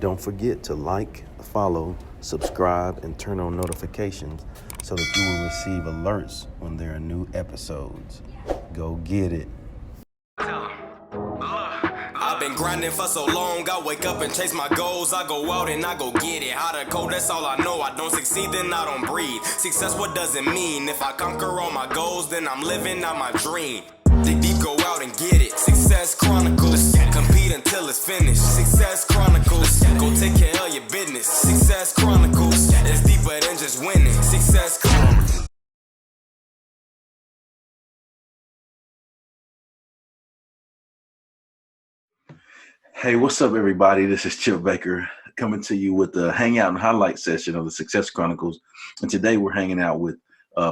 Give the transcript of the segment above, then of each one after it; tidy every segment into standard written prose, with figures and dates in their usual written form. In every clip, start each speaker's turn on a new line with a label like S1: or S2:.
S1: Don't forget to like, follow, subscribe, and turn on notifications so that you will receive alerts when there are new episodes. Go get it.
S2: I've been grinding for so long, I wake up and chase my goals. I go out and I go get it. Hot or cold, that's all I know. I don't succeed, then I don't breathe. Success, what does it mean? If I conquer all my goals, then I'm living out my dream. Dig deep, go out and get it. Success Chronicles, compete until it's finished. Success Chronicles, go take care of your business. Success Chronicles, it's deeper than just winning. Success Chronicles.
S1: Hey, what's up, everybody? This is Chip Baker coming to you with the Hangout and Highlight session of the Success Chronicles. And today we're hanging out with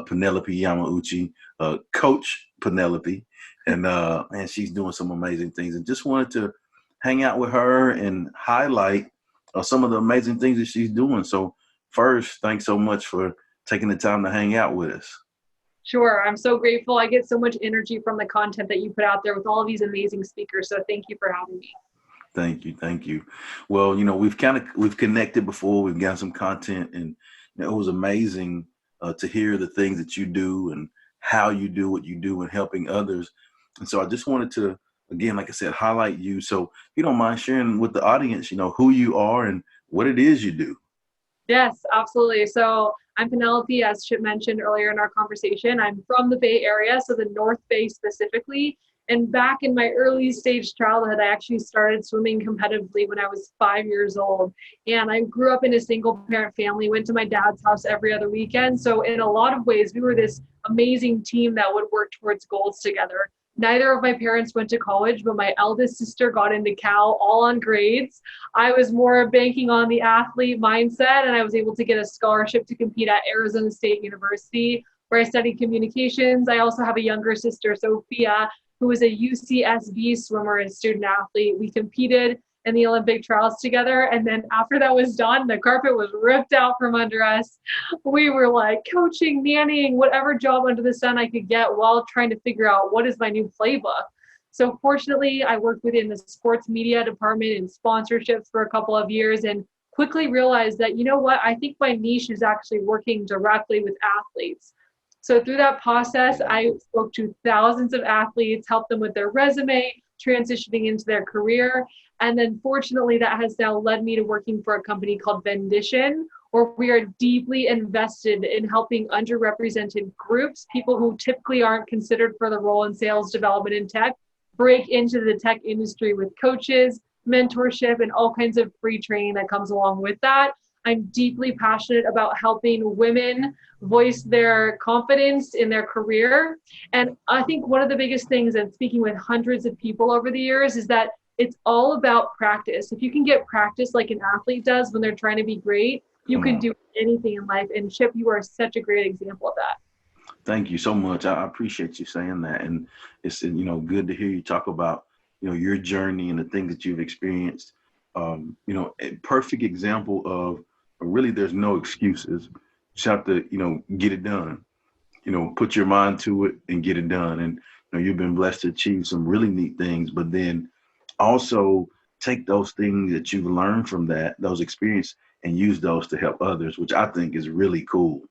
S1: Penelope Yamauchi, Coach Penelope. And man, she's doing some amazing things. And just wanted to hang out with her and highlight some of the amazing things that she's doing. So first, thanks so much for taking the time to hang out with us.
S3: Sure. I'm so grateful. I get so much energy from the content that you put out there with all of these amazing speakers. So thank you for having me.
S1: Thank you. Thank you. Well, you know, we've connected before. We've got some content, and it was amazing to hear the things that you do and how you do what you do and helping others. And so I just wanted to, again, like I said, highlight you. So if you don't mind sharing with the audience, you know, who you are and what it is you do.
S3: Yes, absolutely. So I'm Penelope, as Chip mentioned earlier in our conversation. I'm from the Bay Area, so the North Bay specifically. And back in my early stage childhood, I actually started swimming competitively when I was 5 years old. And I grew up in a single parent family, went to my dad's house every other weekend. So in a lot of ways, we were this amazing team that would work towards goals together. Neither of my parents went to college, but my eldest sister got into Cal all on grades. I was more banking on the athlete mindset, and I was able to get a scholarship to compete at Arizona State University, where I studied communications. I also have a younger sister, Sophia, who was a UCSB swimmer and student athlete. We competed in the Olympic trials together. And then after that was done, the carpet was ripped out from under us. We were like coaching, nannying, whatever job under the sun I could get while trying to figure out what is my new playbook. So fortunately, I worked within the sports media department and sponsorships for a couple of years and quickly realized that, you know what, I think my niche is actually working directly with athletes. So through that process, I spoke to thousands of athletes, helped them with their resume, transitioning into their career. And then fortunately, that has now led me to working for a company called Vendition, where we are deeply invested in helping underrepresented groups, people who typically aren't considered for the role in sales development in tech, break into the tech industry with coaches, mentorship, and all kinds of free training that comes along with that. I'm deeply passionate about helping women voice their confidence in their career. And I think one of the biggest things, and speaking with hundreds of people over the years, is that it's all about practice. If you can get practice like an athlete does when they're trying to be great, you can do anything in life. And Chip, you are such a great example of that.
S1: Thank you so much. I appreciate you saying that. And it's, you know, good to hear you talk about, you know, your journey and the things that you've experienced. You know, a perfect example of really there's no excuses. You just have to, you know, get it done, you know, put your mind to it and get it done. And, you know, you've been blessed to achieve some really neat things, but then also take those things that you've learned from those experiences and use those to help others, which I think is really cool.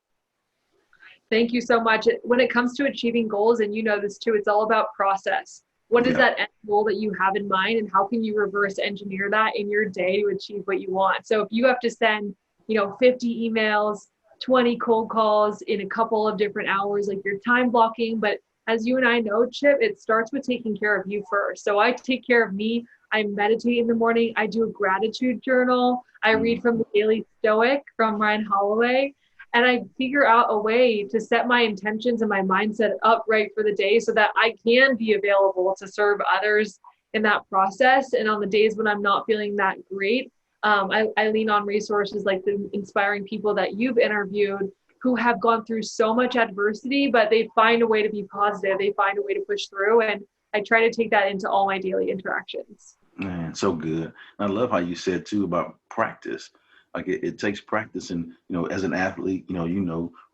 S3: Thank you so much. When it comes to achieving goals, and you know this too, it's all about process. What is that end goal that you have in mind, and how can you reverse engineer that in your day to achieve what you want? So if you have to send, 50 emails, 20 cold calls in a couple of different hours, like you're time blocking. But as you and I know, Chip, it starts with taking care of you first. So I take care of me. I meditate in the morning. I do a gratitude journal. I read from the Daily Stoic from Ryan Holloway. And I figure out a way to set my intentions and my mindset up right for the day so that I can be available to serve others in that process. And on the days when I'm not feeling that great, I lean on resources like the inspiring people that you've interviewed who have gone through so much adversity, but they find a way to be positive. They find a way to push through. And I try to take that into all my daily interactions.
S1: Man, so good. I love how you said too about practice. Like it takes practice, and as an athlete,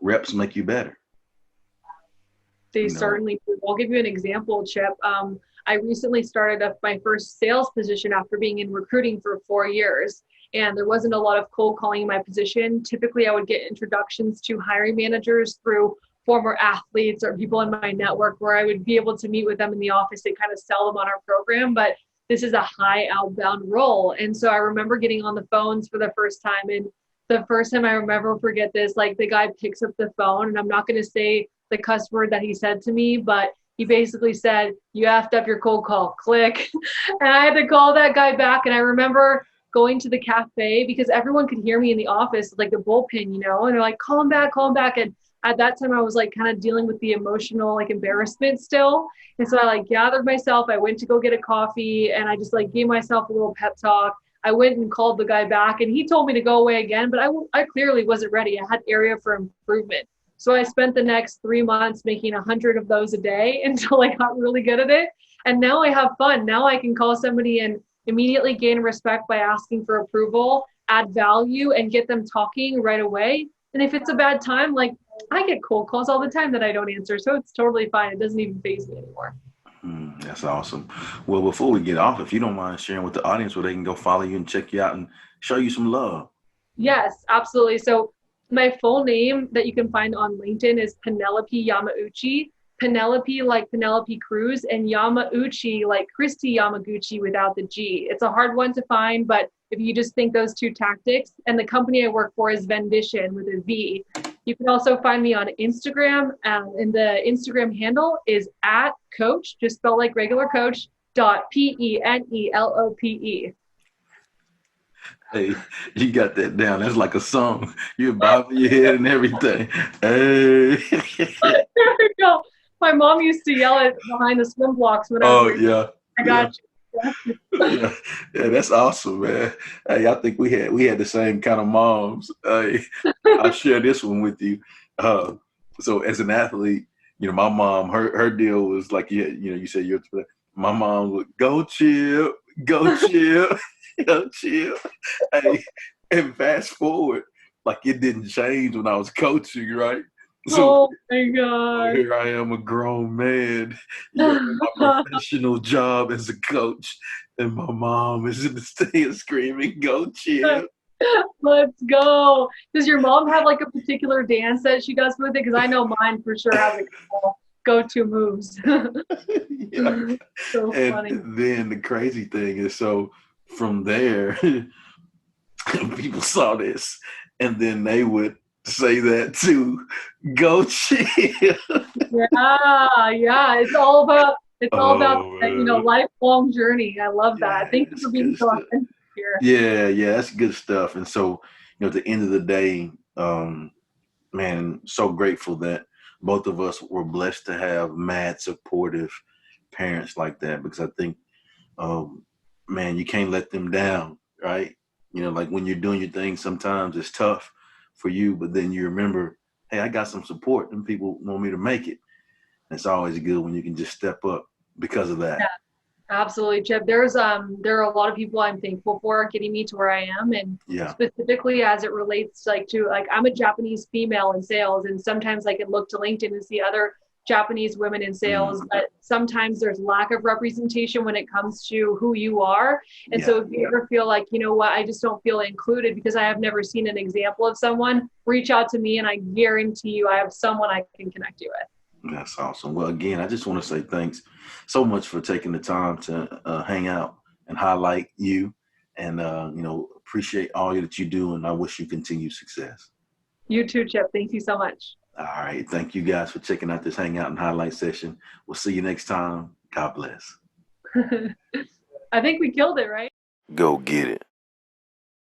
S1: reps make you better.
S3: They certainly do. I'll give you an example, Chip. I recently started up my first sales position after being in recruiting for 4 years. and there wasn't a lot of cold calling in my position. Typically, I would get introductions to hiring managers through former athletes or people in my network where I would be able to meet with them in the office and kind of sell them on our program. But this is a high outbound role. And so I remember getting on the phones for the first time. And the first time I remember, forget this, like the guy picks up the phone, and I'm not going to say the cuss word that he said to me, but he basically said, "You effed up your cold call," click. And I had to call that guy back. And I remember going to the cafe because everyone could hear me in the office, like the bullpen, and they're like, call him back, call him back. And at that time I was like kind of dealing with the emotional like embarrassment still. And so I like gathered myself. I went to go get a coffee, and I just like gave myself a little pep talk. I went and called the guy back, and he told me to go away again, but I clearly wasn't ready. I had area for improvement. So I spent the next 3 months making 100 of those a day until I got really good at it. And now I have fun. Now I can call somebody and immediately gain respect by asking for approval, add value, and get them talking right away. And if it's a bad time, like I get cold calls all the time that I don't answer. So it's totally fine. It doesn't even faze me anymore.
S1: That's awesome. Well, before we get off, if you don't mind sharing with the audience where they can go follow you and check you out and show you some love.
S3: Yes, absolutely. So my full name that you can find on LinkedIn is Penelope Yamauchi. Penelope like Penelope Cruz, and Yamauchi like Christy Yamaguchi without the G. It's a hard one to find, but if you just think those two tactics, and the company I work for is Vendition with a V. You can also find me on Instagram, and the Instagram handle is @coach, just spelled like regular coach, .PENELOPE.
S1: Hey, you got that down. That's like a song. You're bobbing your head and everything. Hey.
S3: There we go. My mom used to yell it behind the swim blocks when I was
S1: yeah.
S3: I got you.
S1: Yeah, that's awesome, man. Hey, I think we had the same kind of moms. Hey, I'll share this one with you. So as an athlete, my mom, her deal was like you said my mom would go chill, go chill, go chill. Hey, and fast forward, like it didn't change when I was coaching, right? So
S3: oh my God.
S1: here I am, a grown man, my professional job as a coach, and my mom is in the stand screaming, "Go chill."
S3: Let's go. Does your mom have like a particular dance that she does with it? Because I know mine for sure has a couple go-to moves.
S1: Yeah.
S3: So
S1: And
S3: funny.
S1: then the crazy thing is, so from there, people saw this, and then they would say that too. Go chill.
S3: Yeah. It's all about that, lifelong journey. I love that. Thank you for being so authentic here.
S1: Yeah, that's good stuff. And so, at the end of the day, man, so grateful that both of us were blessed to have mad supportive parents like that, because I think, man, you can't let them down, right? Like when you're doing your thing, sometimes it's tough for you, but then you remember, hey, I got some support and people want me to make it. And it's always good when you can just step up because of that.
S3: Yeah, absolutely, Chip. There are a lot of people I'm thankful for getting me to where I am, and specifically as it relates to I'm a Japanese female in sales, and sometimes I can look to LinkedIn and see other Japanese women in sales, but sometimes there's lack of representation when it comes to who you are. And so if you ever feel like, I just don't feel included because I have never seen an example of someone, reach out to me and I guarantee you I have someone I can connect you with.
S1: That's awesome. Well, again, I just want to say thanks so much for taking the time to hang out and highlight you, and, appreciate all that you do. And I wish you continued success.
S3: You too, Chip. Thank you so much.
S1: All right. Thank you guys for checking out this Hangout and Highlight session. We'll see you next time. God bless.
S3: I think we killed it, right?
S1: Go get it.